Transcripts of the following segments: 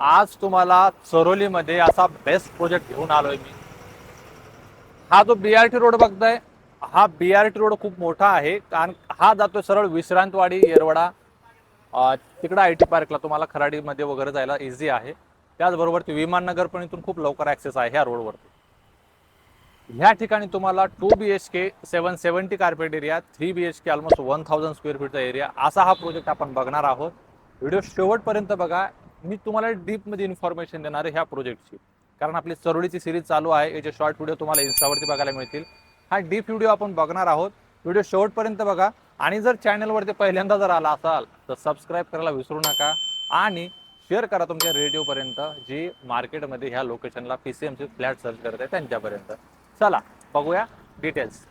आज तुम्हाला चरोलीमध्ये असा बेस्ट प्रोजेक्ट घेऊन आलोय मी। हा जो बीआरटी रोड बघताय, हा बीआरटी रोड खूप मोठा आहे, कारण हा जातोय सरळ विश्रांतवाडी येरवडा तिकडे आयटी पार्कला, तुम्हाला खराडीमध्ये वगैरे जायला इझी आहे। त्याचबरोबर ती विमाननगर पण इथून खूप लवकर ऍक्सेस आहे ह्या रोडवरती। ह्या ठिकाणी तुम्हाला 2 BHK 770 carpet area, 3 BHK almost 1000 square फीटचा एरिया, असा हा प्रोजेक्ट आपण बघणार आहोत। व्हिडिओ शेवटपर्यंत बघा, मी तुम्हाला डीपमध्ये इन्फॉर्मेशन देणार आहे ह्या प्रोजेक्टची, कारण आपली चरोलीची सिरीज चालू आहे। याचे शॉर्ट व्हिडिओ तुम्हाला इन्स्टावरती बघायला मिळतील। हा डीप व्हिडिओ आपण बघणार आहोत। व्हिडिओ शेवटपर्यंत बघा, आणि जर चॅनलवरती पहिल्यांदा जर आला असाल तर सबस्क्राईब करायला विसरू नका, आणि शेअर करा तुमच्या रेडिओपर्यंत, जी मार्केटमध्ये ह्या लोकेशनला पीसीएमसी फ्लॅट सर्च करत आहे त्यांच्यापर्यंत। चला बघूया डिटेल्स।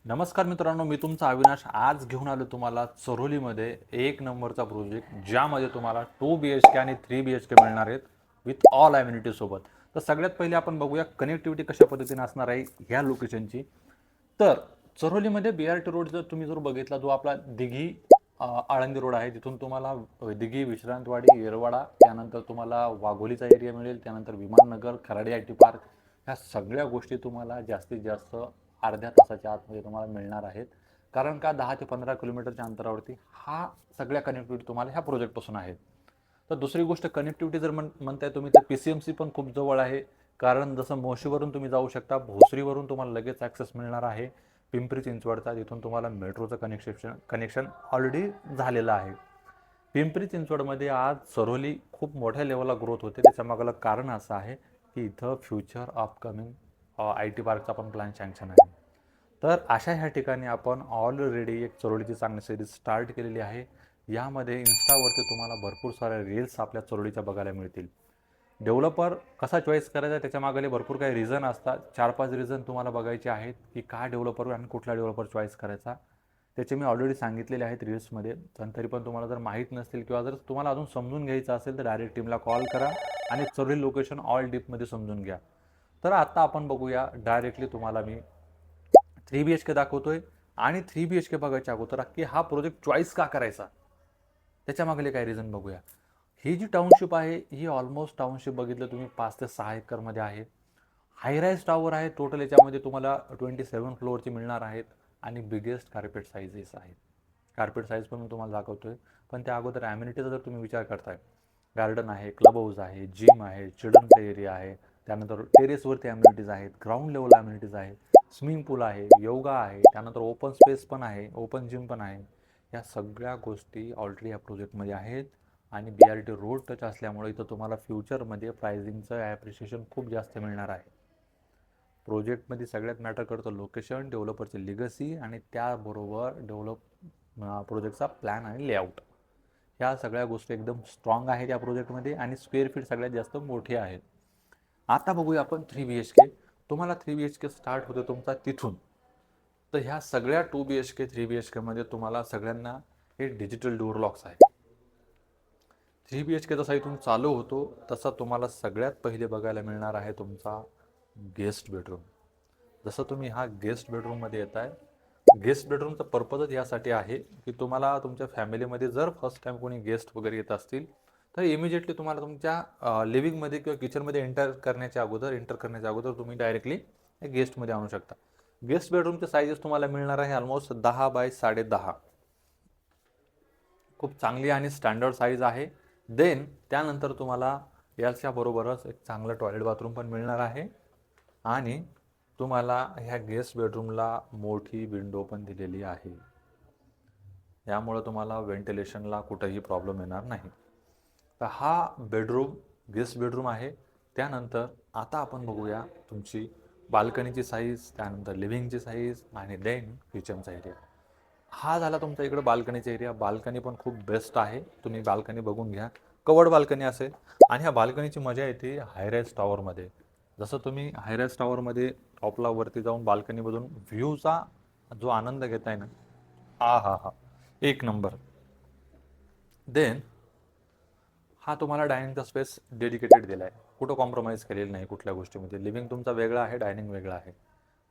नमस्कार मित्रांनो, मी तुमचा अविनाश आज घेऊन आलो तुम्हाला चरोलीमध्ये एक नंबरचा प्रोजेक्ट, ज्यामध्ये तुम्हाला 2 BHK आणि 3 BHK मिळणार आहेत विथ ऑल ॲम्युनिटी सोबत। तर सगळ्यात पहिले आपण बघूया कनेक्टिव्हिटी कशा पद्धतीने असणार आहे ह्या लोकेशनची। तर चरोलीमध्ये बीआरटी रोड जर बघितला, जो आपला दिघी आळंदी रोड आहे, तिथून तुम्हाला दिघी, विश्रांतवाडी, येरवाडा, त्यानंतर तुम्हाला वाघोलीचा एरिया मिळेल, त्यानंतर विमाननगर, खराडी आयटी पार्क, ह्या सगळ्या गोष्टी तुम्हाला जास्तीत जास्त अर्ध्या तासाच्या आतमध्ये तुम्हाला मिळणार आहेत। कारण का 10 ते 15 किलोमीटरच्या अंतरावरती हा सगळ्या कनेक्टिव्हिटी तुम्हाला ह्या प्रोजेक्टपासून आहेत। तर दुसरी गोष्ट, कनेक्टिव्हिटी जर म्हणताय तुम्ही, तर पीसीएमसी पण खूप जवळ आहे। कारण जसं मोशीवरून तुम्ही जाऊ शकता, भोसरीवरून तुम्हाला लगेच ॲक्सेस मिळणार आहे पिंपरी चिंचवडचा, तिथून तुम्हाला मेट्रोचं कनेक्शन ऑलरेडी झालेलं आहे। पिंपरी चिंचवडमध्ये आज चरोली खूप मोठ्या लेवलला ग्रोथ होते, त्याच्यामागलं कारण असं आहे की इथं फ्युचर अपकमिंग आय टी पार्कचा पण प्लॅन सँक्शन आहे। तर अशा ह्या ठिकाणी आपण ऑलरेडी एक चरोलीची चांगली सिरीज स्टार्ट केलेली आहे। यामध्ये इन्स्टावरती तुम्हाला भरपूर साऱ्या रील्स आपल्या चरोलीच्या बघायला मिळतील। डेव्हलपर कसा चॉईस करायचा त्याच्या मागले भरपूर काही रिझन असतात। 4-5 रिझन तुम्हाला बघायचे आहेत की का डेव्हलपर आणि कुठला डेव्हलपर चॉईस करायचा, त्याचे मी ऑलरेडी सांगितलेले आहेत रील्समध्ये। पण तरी पण तुम्हाला जर माहीत नसतील किंवा जर तुम्हाला अजून समजून घ्यायचं असेल तर डायरेक्ट टीमला कॉल करा आणि चरोली लोकेशन ऑल डीपमध्ये समजून घ्या। तर आता आपण बघूया, डायरेक्टली तुम्हाला मी 3 BHK दाखवतोय, आणि 3 BHK बघायच्या अगोदर की हा प्रोजेक्ट चॉईस का करायचा त्याच्या मागले काय रिझन बघूया। ही जी टाउनशिप आहे, ही ऑलमोस्ट टाउनशिप बघितलं तुम्ही 5 ते 6 एकरमध्ये आहे। हायराईज टॉवर आहे, टोटल याच्यामध्ये तुम्हाला 27 फ्लोअरची मिळणार आहेत, आणि बिगेस्ट कार्पेट साईजेस आहेत। कार्पेट साईज पण मी तुम्हाला दाखवतोय, पण त्या अगोदर ॲम्युनिटीचा जर तुम्ही विचार करताय, गार्डन आहे, क्लब हाऊस आहे, जिम आहे, चिल्ड्रन प्ले एरिया आहे, त्यानंतर टेरेसवरती ॲम्युनिटीज आहेत, ग्राउंड लेवल ॲम्युनिटीज आहेत, स्विमिंग पूल आहे, योगा आहे, त्यानंतर ओपन स्पेस पण आहे, ओपन जिम पण आहे। या सगळ्या गोष्टी ऑलरेडी या प्रोजेक्टमध्ये आहेत, आणि बीआरटी रोड टच असल्यामुळे इथं तुम्हाला फ्युचरमध्ये प्राइसिंगचं ॲप्रिशिएशन खूप जास्त मिळणार आहे। प्रोजेक्टमध्ये सगळ्यात मॅटर करतं लोकेशन, डेव्हलपरची लिगसी, आणि त्याबरोबर प्रोजेक्टचा प्लॅन आणि लेआउट। ह्या सगळ्या गोष्टी एकदम स्ट्रॉंग आहेत या प्रोजेक्टमध्ये, आणि स्क्वेअर फीट सगळ्यात जास्त मोठे आहेत। आता बघूया आपण 3 BHK। तुम्हाला 3 BHK स्टार्ट होतो तुमचा तिथून। तर ह्या सगळ्या 2 BHK 3 BHK तुम्हाला सगळ्यांना हे डिजिटल डोअर लॉक्स आहे। 3 BHK जसा इथून चालू होतो, तसा तुम्हाला सगळ्यात पहिले बघायला मिळणार आहे तुमचा गेस्ट बेडरूम। जसं तुम्ही हा गेस्ट बेडरूममध्ये येत आहे, गेस्ट बेडरूमचा पर्पजच यासाठी आहे की तुम्हाला तुमच्या फॅमिलीमध्ये जर फर्स्ट टाईम कोणी गेस्ट वगैरे येत असतील, तर इमिजिएटली तुम्हाला तुमच्या लिव्हिंगमध्ये किंवा किचनमध्ये एंटर करण्याच्या अगोदर तुम्ही डायरेक्टली गेस्टमध्ये आणू शकता। गेस्ट बेडरूमचे साईजेस तुम्हाला मिळणार आहे ऑलमोस्ट 10 बाय 10.5, खूप चांगली आणि स्टँडर्ड साईज आहे। देन त्यानंतर तुम्हाला याच्याबरोबरच एक चांगलं टॉयलेट बाथरूम पण मिळणार आहे, आणि तुम्हाला ह्या गेस्ट बेडरूमला मोठी विंडो पण दिलेली आहे। यामुळे तुम्हाला व्हेंटिलेशनला कुठेही प्रॉब्लेम येणार नाही। तर हा बेडरूम गेस्ट बेडरूम आहे। त्यानंतर आता आपण बघूया तुमची बाल्कनीची साईज, त्यानंतर लिव्हिंगची साईज, आणि देन किचनचा एरिया। हा झाला तुमचा इकडे बाल्कनीचा एरिया। बाल्कनी पण खूप बेस्ट आहे, तुम्ही बाल्कनी बघून घ्या, कवर्ड बाल्कनी असेल। आणि ह्या बाल्कनीची मजा येते हायराईज टॉवरमध्ये। जसं तुम्ही हायराईज टॉवरमध्ये टॉपला वरती जाऊन बाल्कनीमधून व्ह्यूचा जो आनंद घेताय ना, हा हा हा एक नंबर। देन हा तुम्हाला डायनिंगचा स्पेस डेडिकेटेड दिला आहे, कुठं कॉम्प्रोमाइज केलेलं नाही कुठल्या गोष्टीमध्ये। लिव्हिंग तुमचा वेगळा आहे, डायनिंग वेगळा आहे।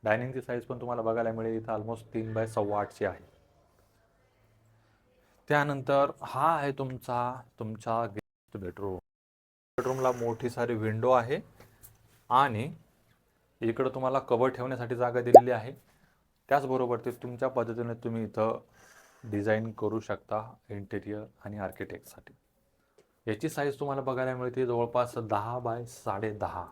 डायनिंगची साईज पण तुम्हाला बघायला मिळेल इथं ऑलमोस्ट 3 बाय 8.25 आहे। त्यानंतर हा आहे तुमचा गेस्ट बेडरूम। बेडरूमला मोठी सारी विंडो आहे आणि इकडं तुम्हाला कबड ठेवण्यासाठी जागा दिलेली आहे. त्याचबरोबर ते तुमच्या पद्धतीने तुम्ही इथं डिझाईन करू शकता इंटेरियर आणि आर्किटेक्टसाठी. याची साईज तुम्हाला बघायला मिळते जवळपास 10 बाय 10.5.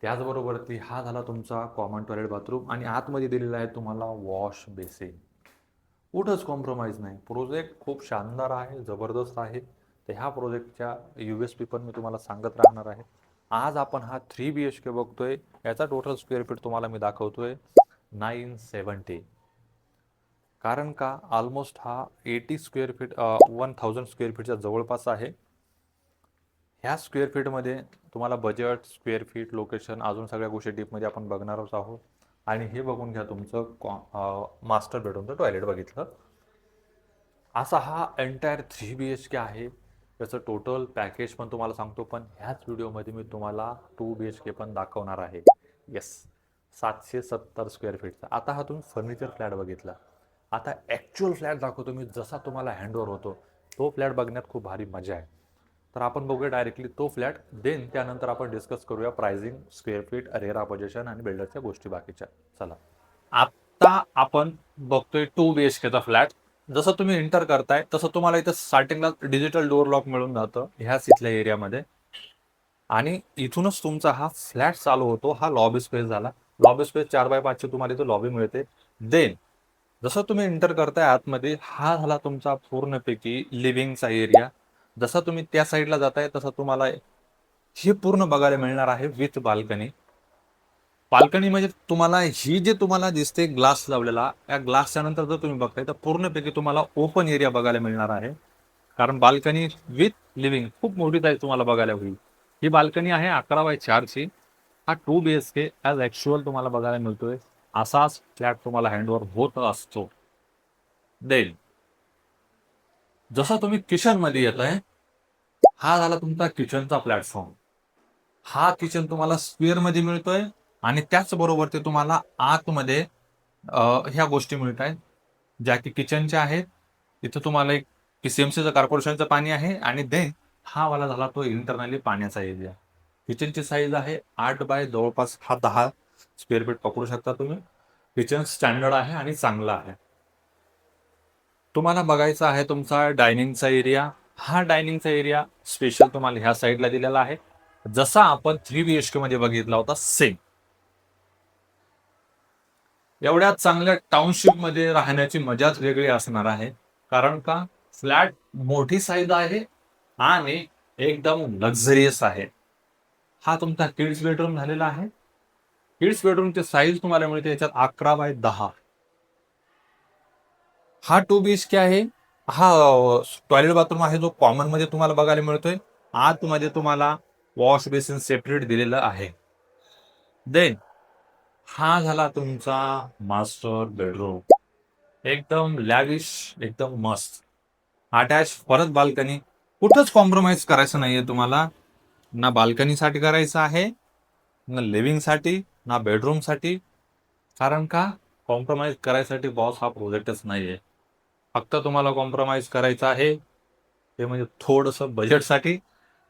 त्याचबरोबरती हा झाला तुमचा कॉमन टॉयलेट बाथरूम आणि आतमध्ये दिलेला आहे तुम्हाला वॉश बेसिन. कुठंच कॉम्प्रोमाइज नाही. प्रोजेक्ट खूप शानदार आहे, जबरदस्त आहे. तर ह्या प्रोजेक्टच्या USP पण मी तुम्हाला सांगत राहणार आहे. आज आपण हा 3 BHK बघतोय. याचा टोटल स्क्वेअर फीट तुम्हाला मी दाखवतोय 970. कारण का ऑलमोस्ट हा 80 स्क्वेअर फीट 1000 स्क्वेअर फीटच्या जवळपास आहे. ह्या स्क्वेअर फीटमध्ये तुम्हाला बजेट, स्क्वेअर फीट, लोकेशन अजून सगळ्या गोष्टी डीपमध्ये आपण बघणारच आहोत. आणि हे बघून घ्या तुमचं मास्टर बेडरूमचं टॉयलेट बघितलं. असा हा एंटायर 3 BHK आहे. त्याचं टोटल पॅकेज पण तुम्हाला सांगतो, पण ह्याच व्हिडिओमध्ये मी तुम्हाला 2 BHK पण दाखवणार आहे. येस, 770 स्क्वेअर फीटचा. आता हा तुम्ही फर्निचर फ्लॅट बघितला. आता ॲक्च्युअल फ्लॅट दाखवतो मी, जसा तुम्हाला हँडओव्हर होतो. तो फ्लॅट बघण्यात खूप भारी मजा आहे. तर आपण बघूया डायरेक्टली तो फ्लॅट. देन त्यानंतर आपण डिस्कस करूया pricing, square feet, RERA position आणि बिल्डरच्या गोष्टी बाकीच्या. चला, आता आपण बघतोय 2 BHKचा फ्लॅट. जसं तुम्ही एंटर करताय तसं तुम्हाला इथं स्टार्टिंगला डिजिटल डोअर लॉक मिळून जातं ह्याच इथल्या एरियामध्ये. आणि इथूनच तुमचा हा फ्लॅट चालू होतो. हा लॉबी स्पेस झाला. लॉबी स्पेस 4x5 ची तुम्हाला इथं लॉबी मिळते. देन जसं तुम्ही एंटर करताय आतमध्ये, हा झाला तुमचा पूर्णपैकी लिव्हिंगचा एरिया. जसं तुम्ही त्या साईडला जाताय तसं तुम्हाला हे पूर्ण बघायला मिळणार आहे विथ बाल्कनी. बाल्कनी म्हणजे तुम्हाला ही जे तुम्हाला दिसते ग्लास लावलेला, या ग्लासच्या नंतर जर तुम्ही बघताय तर पूर्णपैकी तुम्हाला ओपन एरिया बघायला मिळणार आहे. कारण बाल्कनी विथ लिव्हिंग खूप मोठी साईज तुम्हाला बघायला होईल. ही बाल्कनी आहे 11x4 ची. हा 2 BHK ॲज ॲक्च्युअल तुम्हाला बघायला मिळतोय. असाच फ्लॅट तुम्हाला हँडओव्हर होत असतो. देन जसं तुम्ही किचन मध्ये येताय, हा झाला तुमचा किचनचा प्लॅटफॉर्म. हा किचन तुम्हाला स्क्वेअर मध्ये मिळतोय आणि त्याचबरोबर ते तुम्हाला आतमध्ये ह्या गोष्टी मिळत आहेत ज्या की किचनच्या आहेत. इथं तुम्हाला एक PCMCचं कॉर्पोरेशनचं पाणी आहे आणि देन हा वाला झाला तो इंटरनली पाण्याचा एरिया. किचनची साईज आहे 8 बाय जवळपास हा 10 स्क्वेअर फीट पकडू शकता तुम्ही. किचन स्टँडर्ड आहे आणि चांगला आहे. तुम्हाला बघायचा आहे तुमचा डायनिंगचा एरिया. हा डायनिंगचा एरिया स्पेशल तुम्हाला ह्या साईडला दिलेला आहे, जसा आपण 3 BHK मध्ये बघितला होता सेम. एवढ्या चांगल्या टाउनशिप मध्ये राहण्याची मजाच वेगळी असणार आहे. कारण का फ्लॅट मोठी साईज आहे आणि एकदम लक्झरियस आहे. हा तुमचा किड्स बेडरूम झालेला आहे. किड्स बेडरूमची साईज तुम्हाला मिळते याच्यात 11x10. हा 2 BHK आहे. हा टॉयलेट बाथरूम आहे जो कॉमन मध्ये तुम्हाला बघायला मिळतोय. आतमध्ये तुम्हाला वॉश बेसिन सेपरेट दिलेलं आहे. देन हा झाला तुमचा मास्टर बेडरूम. एकदम लॅविश, एकदम मस्त. अटॅच परत बाल्कनी. कुठंच कॉम्प्रोमाइज करायचं नाहीये तुम्हाला. ना बाल्कनीसाठी करायचं आहे, ना लिव्हिंगसाठी, ना बेडरूमसाठी. कारण का कॉम्प्रोमाइज करायसाठी बॉस हा प्रोजेक्टच नाहीये. फक्त तुम्हाला कॉम्प्रोमाइज करायचं आहे ते म्हणजे थोडंसं बजेटसाठी.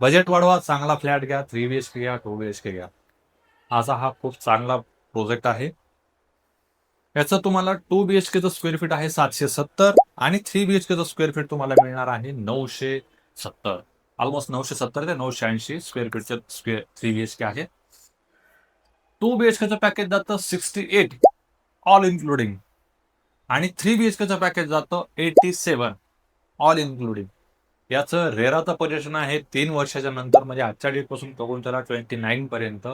बजेट वाढवा, चांगला फ्लॅट घ्या, 3 BHK घ्या, 2 BHK घ्या. असा हा खूप चांगला प्रोजेक्ट आहे. याचं तुम्हाला 2 BHKचं स्क्वेअर फीट आहे 770 आणि 3 BHKचं स्क्वेअर फीट तुम्हाला मिळणार आहे 970. ऑलमोस्ट 970 ते 980 स्क्वेअर फीटचे 3 BHK आहे. 2 BHKचं पॅकेज जातं 68 ऑल इन्क्लुडिंग आणि 3 BHKचं पॅकेज जातं 87 ऑल इन्क्लुडिंग. याचं रेराचं पोझिशन आहे 3 वर्षाच्या नंतर, म्हणजे आजच्या डेट पासून बघून त्याला 29 पर्यंत.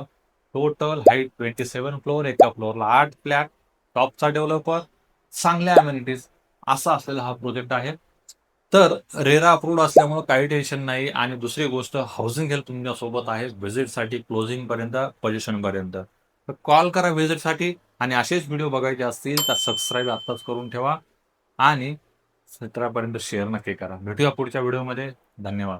टोटल हाईट 27 फ्लोअर, एका फ्लोअरला 8 फ्लॅट, टॉपचा डेव्हलपर, चांगल्या अमेनिटीज असा असलेला हा प्रोजेक्ट आहे. तर रेरा अप्रूव्ड असल्यामुळे काही टेन्शन नाही. आणि दुसरी गोष्ट, हाऊसिंग हेल्प तुमच्यासोबत आहे व्हिजिटसाठी, क्लोजिंग पर्यंत, पोझिशन पर्यंत. तर कॉल करा व्हिजिटसाठी. आणि असेच व्हिडिओ बघायचे असतील तर सबस्क्राईब आत्ताच करून ठेवा आणि 17पर्यंत शेअर नक्की करा. भेटूया पुढच्या व्हिडिओमध्ये. धन्यवाद.